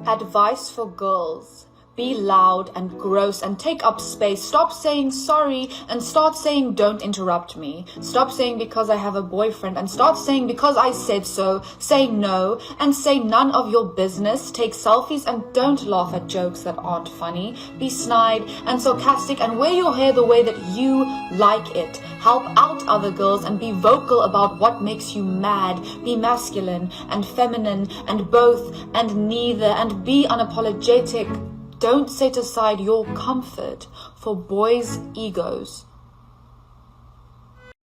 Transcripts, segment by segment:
Advice for girls. Be loud and gross and take up space. Stop saying sorry and start saying don't interrupt me. Stop saying because I have a boyfriend and start saying because I said so. Say no and say none of your business. Take selfies and don't laugh at jokes that aren't funny. Be snide and sarcastic and wear your hair the way that you like it. Help out other girls and be vocal about what makes you mad. Be masculine and feminine and both and neither and be unapologetic. Don't set aside your comfort for boys' egos.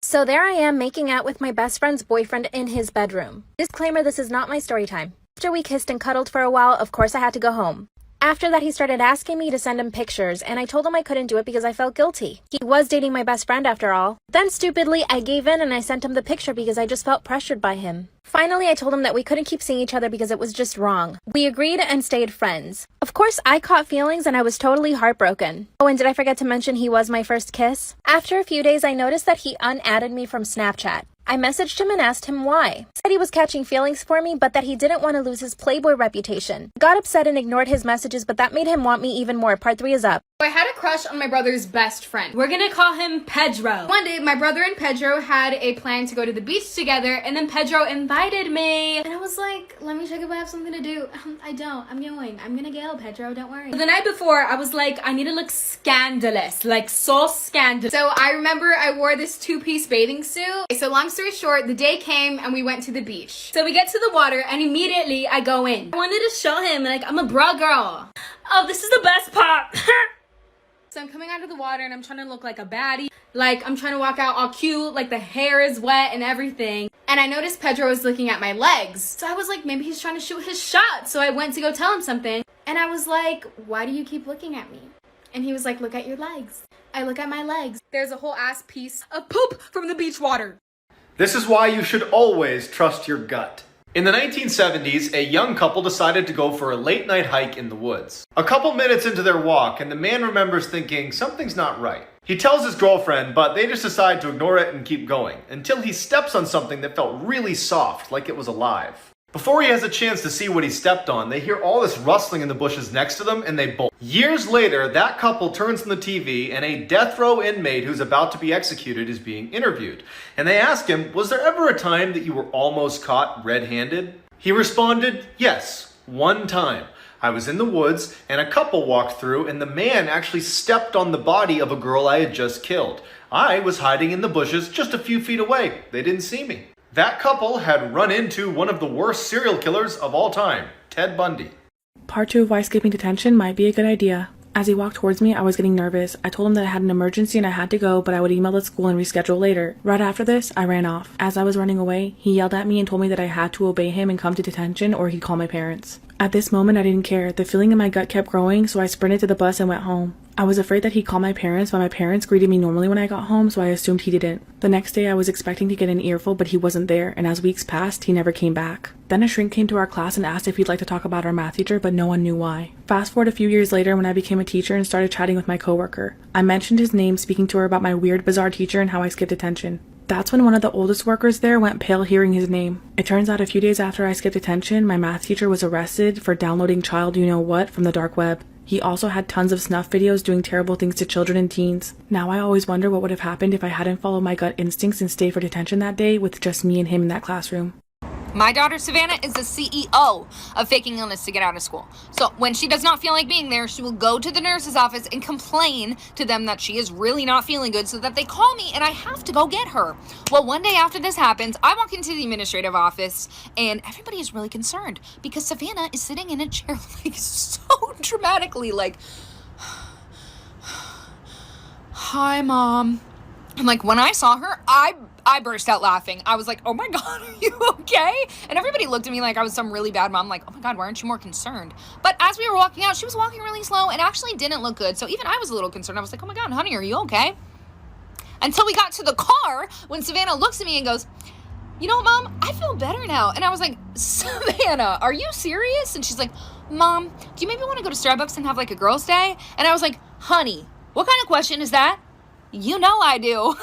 So there I am making out with my best friend's boyfriend in his bedroom. Disclaimer, this is not my story time. After we kissed and cuddled for a while, of course I had to go home. After that, he started asking me to send him pictures, and I told him I couldn't do it because I felt guilty. He was dating my best friend after all. Then stupidly, I gave in and I sent him the picture because I just felt pressured by him. Finally, I told him that we couldn't keep seeing each other because it was just wrong. We agreed and stayed friends. Of course, I caught feelings and I was totally heartbroken. Oh, and did I forget to mention he was my first kiss? After a few days, I noticed that he unadded me from Snapchat. I messaged him and asked him why. He said he was catching feelings for me, but that he didn't want to lose his playboy reputation. I got upset and ignored his messages, but that made him want me even more. Part 3 is up. I had a crush on my brother's best friend. We're gonna call him Pedro. One day, my brother and Pedro had a plan to go to the beach together, and then Pedro invited me. And I was like, let me check if I have something to do. I don't. I'm going. I'm gonna go, Pedro. Don't worry. The night before, I was like, I need to look scandalous. Like, so scandalous. So I remember I wore this 2-piece bathing suit. So long story short, the day came and we went to the beach. So we get to the water and immediately I go in. I wanted to show him, like, I'm a bra girl. Oh, this is the best part. So I'm coming out of the water and I'm trying to look like a baddie. Like, I'm trying to walk out all cute, like the hair is wet and everything. And I noticed Pedro was looking at my legs. So I was like, maybe he's trying to shoot his shot. So I went to go tell him something. And I was like, why do you keep looking at me? And he was like, look at your legs. I look at my legs. There's a whole ass piece of poop from the beach water. This is why you should always trust your gut. In the 1970s, a young couple decided to go for a late-night hike in the woods. A couple minutes into their walk, and the man remembers thinking something's not right. He tells his girlfriend, but they just decide to ignore it and keep going, until he steps on something that felt really soft, like it was alive. Before he has a chance to see what he stepped on, they hear all this rustling in the bushes next to them, and they bolt. Years later, that couple turns on the TV, and a death row inmate who's about to be executed is being interviewed. And they ask him, was there ever a time that you were almost caught red-handed? He responded, yes, one time. I was in the woods, and a couple walked through, and the man actually stepped on the body of a girl I had just killed. I was hiding in the bushes just a few feet away. They didn't see me. That couple had run into one of the worst serial killers of all time, Ted Bundy. Part 2 of why skipping detention might be a good idea. As he walked towards me, I was getting nervous. I told him that I had an emergency and I had to go, but I would email the school and reschedule later. Right after this, I ran off. As I was running away, he yelled at me and told me that I had to obey him and come to detention or he'd call my parents. At this moment, I didn't care. The feeling in my gut kept growing, so I sprinted to the bus and went home. I was afraid that he'd call my parents, but my parents greeted me normally when I got home, so I assumed he didn't. The next day, I was expecting to get an earful, but he wasn't there, and as weeks passed, he never came back. Then a shrink came to our class and asked if he'd like to talk about our math teacher, but no one knew why. Fast forward a few years later when I became a teacher and started chatting with my coworker. I mentioned his name, speaking to her about my weird, bizarre teacher and how I skipped detention. That's when one of the oldest workers there went pale hearing his name. It turns out a few days after I skipped detention, my math teacher was arrested for downloading child you-know-what from the dark web. He also had tons of snuff videos doing terrible things to children and teens. Now I always wonder what would have happened if I hadn't followed my gut instincts and stayed for detention that day with just me and him in that classroom. My daughter, Savannah, is the CEO of faking illness to get out of school. So when she does not feel like being there, she will go to the nurse's office and complain to them that she is really not feeling good so that they call me and I have to go get her. Well, one day after this happens, I walk into the administrative office and everybody is really concerned because Savannah is sitting in a chair like so dramatically like, hi, Mom. And like when I saw her, I burst out laughing. I was like, oh my God, are you okay? And everybody looked at me like I was some really bad mom. Like, oh my God, why aren't you more concerned? But as we were walking out, she was walking really slow and actually didn't look good. So even I was a little concerned. I was like, oh my God, honey, are you okay? Until we got to the car when Savannah looks at me and goes, you know what, Mom, I feel better now. And I was like, Savannah, are you serious? And she's like, Mom, do you maybe want to go to Starbucks and have like a girls' day? And I was like, honey, what kind of question is that? You know I do.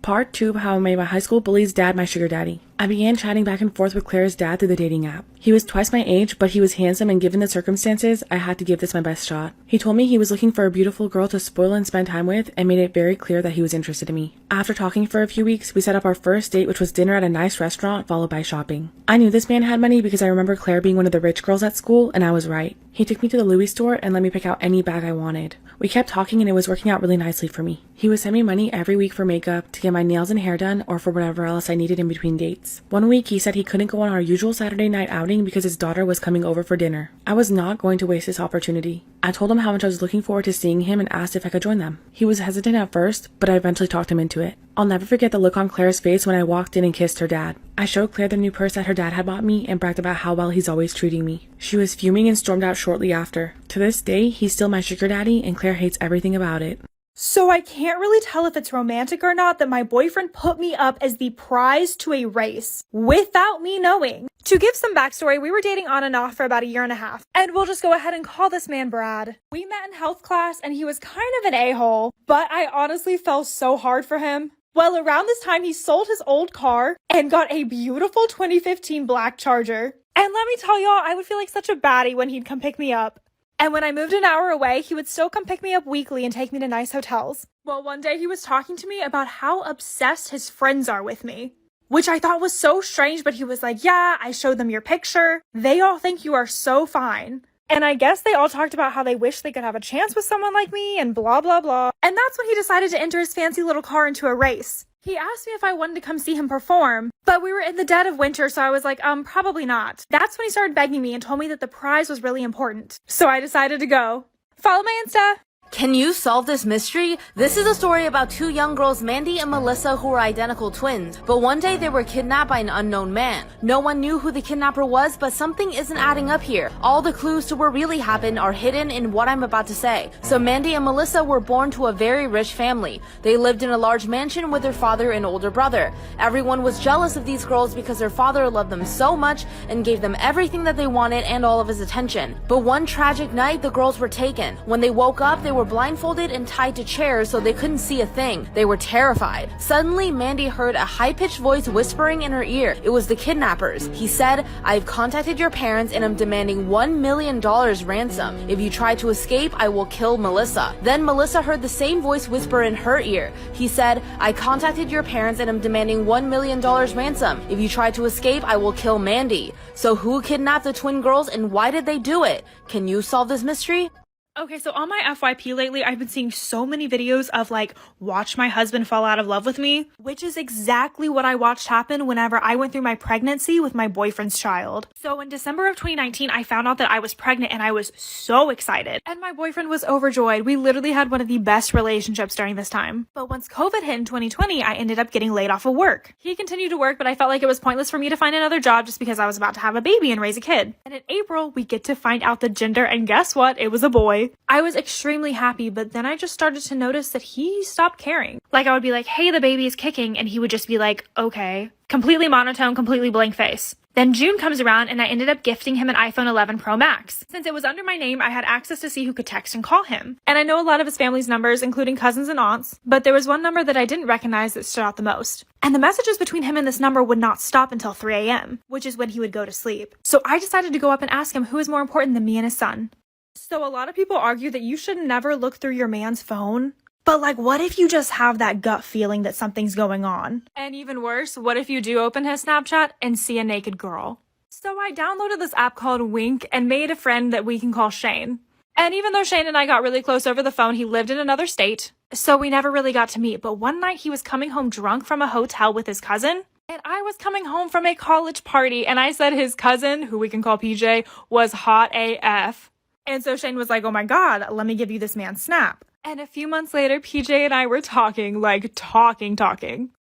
Part 2 of how I made my high school bully's dad my sugar daddy. I began chatting back and forth with Claire's dad through the dating app. He was twice my age, but he was handsome, and given the circumstances, I had to give this my best shot. He told me he was looking for a beautiful girl to spoil and spend time with, and made it very clear that he was interested in me. After talking for a few weeks, we set up our first date, which was dinner at a nice restaurant, followed by shopping. I knew this man had money because I remember Claire being one of the rich girls at school, and I was right. He took me to the Louis store and let me pick out any bag I wanted. We kept talking and it was working out really nicely for me. He would send me money every week for makeup, to get my nails and hair done, or for whatever else I needed in between dates. One week he said he couldn't go on our usual Saturday night outing because his daughter was coming over for dinner. I was not going to waste this opportunity. I told him how much I was looking forward to seeing him and asked if I could join them. He was hesitant at first, but I eventually talked him into it. I'll never forget the look on Claire's face when I walked in and kissed her dad. I showed Claire the new purse that her dad had bought me and bragged about how well he's always treating me. She was fuming and stormed out shortly after. To this day, he's still my sugar daddy and Claire hates everything about it. So I can't really tell if it's romantic or not that my boyfriend put me up as the prize to a race without me knowing. To give some backstory, we were dating on and off for about 1.5 years. And we'll just go ahead and call this man Brad. We met in health class and he was kind of an a-hole, but I honestly fell so hard for him. Well, around this time, he sold his old car and got a beautiful 2015 black Charger. And let me tell y'all, I would feel like such a baddie when he'd come pick me up. And when I moved an hour away, he would still come pick me up weekly and take me to nice hotels. Well, one day he was talking to me about how obsessed his friends are with me, which I thought was so strange, but he was like, yeah, I showed them your picture. They all think you are so fine. And I guess they all talked about how they wish they could have a chance with someone like me and blah, blah, blah. And that's when he decided to enter his fancy little car into a race. He asked me if I wanted to come see him perform, but we were in the dead of winter, so I was like, probably not. That's when he started begging me and told me that the prize was really important. So I decided to go. Follow my Insta. Can you solve this mystery? This is a story about two young girls, Mandy and Melissa, who were identical twins. But one day they were kidnapped by an unknown man. No one knew who the kidnapper was, but something isn't adding up here. All the clues to what really happened are hidden in what I'm about to say. So Mandy and Melissa were born to a very rich family. They lived in a large mansion with their father and older brother. Everyone was jealous of these girls because their father loved them so much and gave them everything that they wanted and all of his attention. But one tragic night, the girls were taken. When they woke up, they were blindfolded and tied to chairs so they couldn't see a thing. They were terrified. Suddenly, Mandy heard a high-pitched voice whispering in her ear. It was the kidnappers. He said, "I've contacted your parents and I'm demanding $1 million ransom. If you try to escape, I will kill Melissa." Then Melissa heard the same voice whisper in her ear. He said, "I contacted your parents and I'm demanding $1 million ransom. If you try to escape, I will kill Mandy." So who kidnapped the twin girls and why did they do it? Can you solve this mystery? Okay, so on my FYP lately, I've been seeing so many videos of like, watch my husband fall out of love with me, which is exactly what I watched happen whenever I went through my pregnancy with my boyfriend's child. So in December of 2019, I found out that I was pregnant and I was so excited. And my boyfriend was overjoyed. We literally had one of the best relationships during this time. But once COVID hit in 2020, I ended up getting laid off of work. He continued to work, but I felt like it was pointless for me to find another job just because I was about to have a baby and raise a kid. And in April, we get to find out the gender, and guess what? It was a boy. I was extremely happy, but then I just started to notice that he stopped caring. Like I would be like, hey, the baby is kicking, and he would just be like, okay. Completely monotone, completely blank face. Then June comes around and I ended up gifting him an iPhone 11 Pro Max. Since it was under my name, I had access to see who could text and call him. And I know a lot of his family's numbers, including cousins and aunts, but there was one number that I didn't recognize that stood out the most. And the messages between him and this number would not stop until 3 a.m., which is when he would go to sleep. So I decided to go up and ask him who is more important than me and his son. So a lot of people argue that you should never look through your man's phone. But like, what if you just have that gut feeling that something's going on? And even worse, what if you do open his Snapchat and see a naked girl? So I downloaded this app called Wink and made a friend that we can call Shane. And even though Shane and I got really close over the phone, he lived in another state, so we never really got to meet. But one night he was coming home drunk from a hotel with his cousin, and I was coming home from a college party, and I said his cousin, who we can call PJ, was hot AF. And so Shane was like, oh my god, let me give you this man's snap. And a few months later, PJ and I were talking.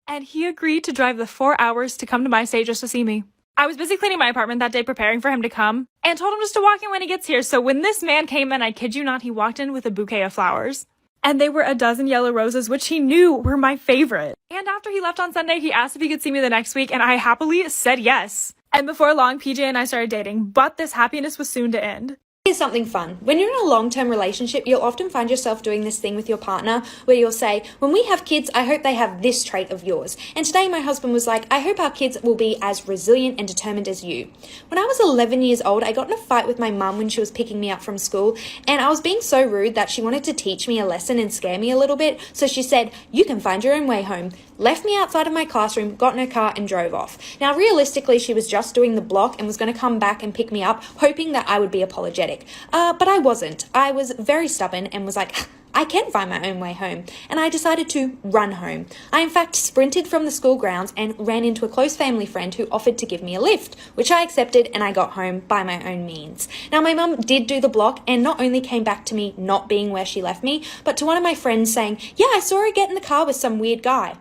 And he agreed to drive the 4 hours to come to my state just to see me. I was busy cleaning my apartment that day preparing for him to come, and told him just to walk in when he gets here. So when this man came in, I kid you not, he walked in with a bouquet of flowers. And they were a dozen yellow roses, which he knew were my favorite. And after he left on Sunday, he asked if he could see me the next week, and I happily said yes. And before long, PJ and I started dating, but this happiness was soon to end. Here's something fun. When you're in a long-term relationship, you'll often find yourself doing this thing with your partner where you'll say, when we have kids, I hope they have this trait of yours. And today my husband was like, I hope our kids will be as resilient and determined as you. When I was 11 years old, I got in a fight with my mum when she was picking me up from school, and I was being so rude that she wanted to teach me a lesson and scare me a little bit. So she said, you can find your own way home. Left me outside of my classroom, got in her car and drove off. Now, realistically, she was just doing the block and was going to come back and pick me up, hoping that I would be apologetic. But I wasn't. I was very stubborn and was like, I can find my own way home. And I decided to run home. I, in fact, sprinted from the school grounds and ran into a close family friend who offered to give me a lift, which I accepted, and I got home by my own means. Now, my mum did do the block and not only came back to me not being where she left me, but to one of my friends saying, yeah, I saw her get in the car with some weird guy.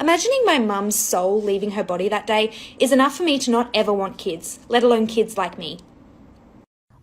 Imagining my mum's soul leaving her body that day is enough for me to not ever want kids, let alone kids like me.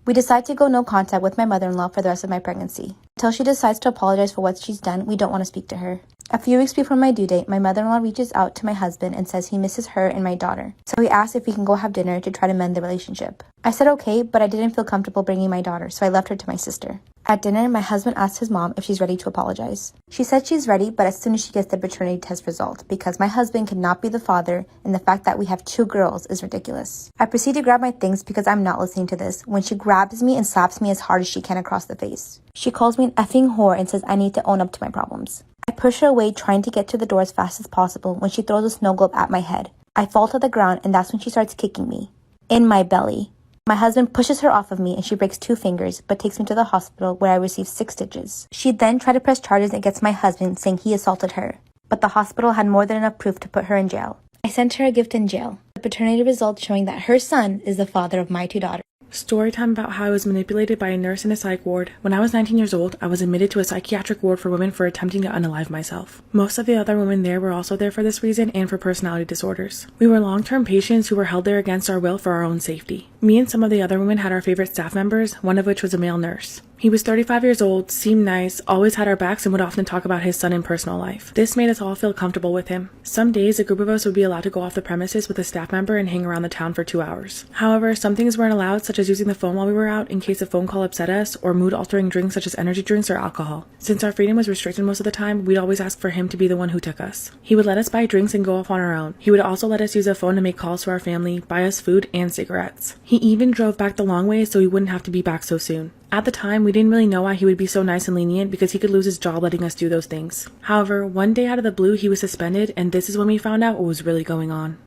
We decide to go no contact with my mother-in-law for the rest of my pregnancy. Until she decides to apologize for what she's done, we don't want to speak to her. A few weeks before my due date, my mother-in-law reaches out to my husband and says he misses her and my daughter. So he asks if we can go have dinner to try to mend the relationship. I said okay, but I didn't feel comfortable bringing my daughter, so I left her to my sister. At dinner, my husband asked his mom if she's ready to apologize. She said she's ready, but as soon as she gets the paternity test result, because my husband cannot be the father, and the fact that we have 2 girls is ridiculous. I proceed to grab my things because I'm not listening to this, when she grabs me and slaps me as hard as she can across the face. She calls me an effing whore and says I need to own up to my problems. I push her away, trying to get to the door as fast as possible, when she throws a snow globe at my head. I fall to the ground, and that's when she starts kicking me. In my belly. My husband pushes her off of me and she breaks 2 fingers, but takes me to the hospital where I receive 6 stitches. She then tried to press charges against my husband, saying he assaulted her. But the hospital had more than enough proof to put her in jail. I sent her a gift in jail. The paternity results showing that her son is the father of my 2 daughters. Story time about how I was manipulated by a nurse in a psych ward. When I was 19 years old, I was admitted to a psychiatric ward for women for attempting to unalive myself. Most of the other women there were also there for this reason and for personality disorders. We were long-term patients who were held there against our will for our own safety. Me and some of the other women had our favorite staff members, one of which was a male nurse. He was 35 years old, seemed nice, always had our backs, and would often talk about his son in personal life. This made us all feel comfortable with him. Some days, a group of us would be allowed to go off the premises with a staff member and hang around the town for 2 hours. However, some things weren't allowed, such as using the phone while we were out in case a phone call upset us, or mood-altering drinks such as energy drinks or alcohol. Since our freedom was restricted most of the time, we'd always ask for him to be the one who took us. He would let us buy drinks and go off on our own. He would also let us use a phone to make calls to our family, buy us food and cigarettes. He even drove back the long way so we wouldn't have to be back so soon. At the time, we didn't really know why he would be so nice and lenient because he could lose his job letting us do those things. However, one day out of the blue, he was suspended, and this is when we found out what was really going on.